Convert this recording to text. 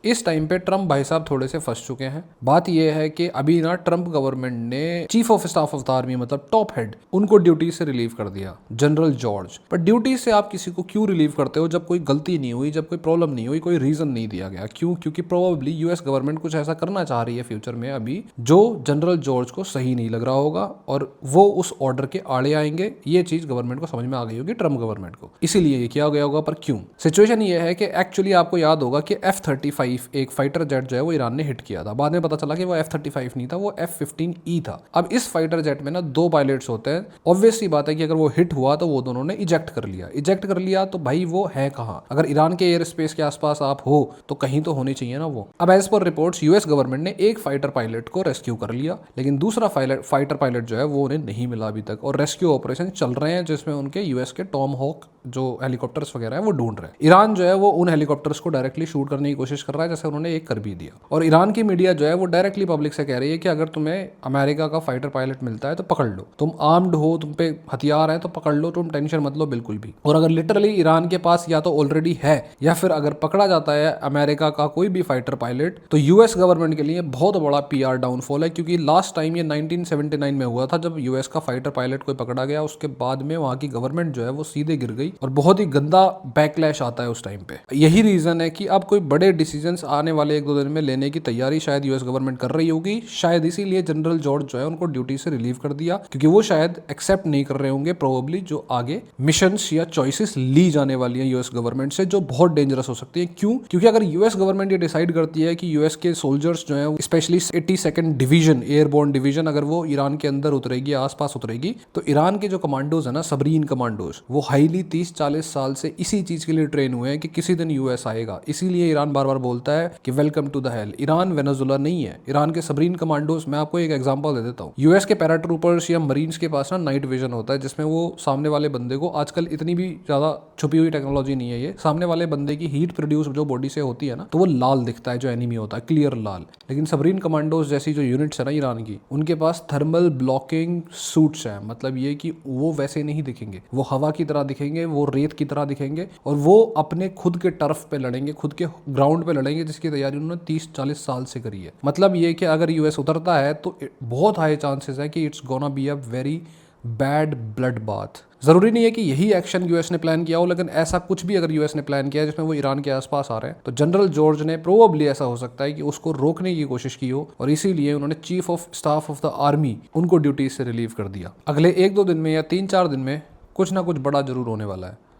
इस टाइम पे ट्रम्प भाई साहब थोड़े से फंस चुके हैं। बात यह है कि अभी ना ट्रम्प गवर्नमेंट ने chief of staff of the army मतलब टॉप हेड उनको ड्यूटी से रिलीव कर दिया, जनरल जॉर्ज। पर ड्यूटी से आप किसी को क्यों रिलीव करते हो जब कोई गलती नहीं हुई, जब कोई प्रॉब्लम नहीं हुई, कोई रीजन नहीं दिया गया? क्यों? क्योंकि प्रोबेबली यूएस गवर्नमेंट कुछ ऐसा करना चाह रही है फ्यूचर में अभी जो जनरल जॉर्ज को सही नहीं लग रहा होगा और वो उस ऑर्डर के आड़े आएंगे। ये चीज गवर्नमेंट को समझ में आ गई होगी, ट्रम्प गवर्नमेंट को, इसीलिए ये किया गया होगा। पर क्यों? सिचुएशन ये है कि एक्चुअली आपको याद होगा कि F-35 एक फाइटर जेट जो है वो ईरान ने हिट किया था। बाद में पता चला कि वो F-35 नहीं था, वो F-15E था। अब इस फाइटर जेट में ना 2 पायलट्स होते हैं। ऑब्वियस सी बात है कि अगर वो हिट हुआ तो वो दोनों ने इजेक्ट कर लिया तो भाई वो है कहाँ? अगर ईरान के एयर स्पेस के आसपास आप हो तो कहीं तो होनी चाहिए ना वो। अब as per reports US government ने एक फाइटर पायलट को रेस्क्यू कर लिया, लेकिन दूसरा फाइटर पायलट जो है वो उन्हें नहीं मिला अभी तक, और रेस्क्यू ऑपरेशन चल रहे हैं जिसमें उनके यूएस के टॉम हॉक जो हेलीकॉप्टर्स वगैरह है वो ढूंढ रहे हैं। ईरान जो है वो उन हेलीकॉप्टर्स को डायरेक्टली शूट करने की कोशिश कर रहा है, जैसे उन्होंने एक कर भी दिया। और ईरान की मीडिया जो है वो डायरेक्टली पब्लिक से कह रही है कि अगर तुम्हें अमेरिका का फाइटर पायलट मिलता है तो पकड़ लो, तुम आर्म्ड हो, तुम पे हथियार है तो पकड़ लो, तुम टेंशन मत लो बिल्कुल भी। और अगर लिटरली ईरान के पास या तो ऑलरेडी है या फिर अगर पकड़ा जाता है अमेरिका का कोई भी फाइटर पायलट, तो यूएस गवर्नमेंट के लिए बहुत बड़ा पीआर डाउनफॉल है। क्योंकि लास्ट टाइम ये 1979 में हुआ था जब यूएस का फाइटर पायलट कोई पकड़ा गया, उसके बाद में वहां की गवर्नमेंट जो है वो सीधे गिर गई और बहुत ही गंदा बैकलैश आता है उस टाइम पे। यही रीजन है कि अब कोई बड़े डिसीजंस आने वाले 1-2 दिन में लेने की तैयारी शायद यूएस गवर्नमेंट कर रही होगी। शायद इसीलिए जनरल जॉर्ज जो है उनको ड्यूटी से रिलीव कर दिया, क्योंकि वो शायद एक्सेप्ट नहीं कर रहे होंगे प्रोबेबली जो आगे मिशंस या चॉइसेस ली जाने वाली है यूएस गवर्नमेंट से, जो बहुत डेंजरस हो सकती है। क्यों? क्योंकि अगर यूएस गवर्नमेंट ये डिसाइड करती है कि यूएस के सोल्जर्स जो है specially 82nd division airborne division अगर वो ईरान के अंदर उतरेगी, आसपास उतरेगी, तो ईरान के जो कमांडोज है ना, सबरीन कमांडोज, वो हाईली 30-40 साल से इसी चीज के लिए ट्रेन हुए हैं कि किसी दिन यूएस आएगा। इसीलिए ईरान बार बार बोलता है कि welcome to the hell. Iran Venezuela नहीं है। ईरान के सबरीन कमांडोज, मैं आपको एक एग्जांपल दे देता हूँ। यूएस के पैराट्रूपर्स या मरीन्स के पास ना नाइट विजन होता है, जिसमें वो सामने वाले बंदे को, आजकल इतनी भी ज्यादा छुपी हुई टेक्नोलॉजी नहीं है ये, सामने वाले बंदे की हीट प्रोड्यूस जो बॉडी से होती है ना, तो वो लाल दिखता है जो एनिमी होता है, क्लियर लाल। लेकिन सबरीन कमांडोज जैसी जो यूनिट्स है ना ईरान की, उनके पास थर्मल ब्लॉकिंग सूट्स हैं। मतलब ये कि वो वैसे नहीं दिखेंगे, वो हवा की तरह दिखेंगे, वो रेत की तरह दिखेंगे, और वो अपने खुद के टर्फ पे लड़ेंगे, खुद के ग्राउंड पे लड़ेंगे, जिसकी तैयारी उन्होंने 30-40 साल से करी है। मतलब ये कि अगर यूएस उतरता है तो बहुत हाई चांसेस है कि it's gonna be a very bad blood bath. जरूरी नहीं है कि यही एक्शन यूएस ने प्लान किया हो, लेकिन ऐसा कुछ भी अगर यूएस ने प्लान किया है जिसमें वो ईरान के आसपास आ रहे हैं, तो जनरल जॉर्ज ने प्रोबेबली ऐसा हो सकता है कि उसको रोकने की कोशिश की हो, और इसीलिए उन्होंने chief of staff of the army उनको ड्यूटी से रिलीव कर दिया। अगले 1-2 दिन में या 3-4 दिन में कुछ ना कुछ बड़ा जरूर होने वाला है।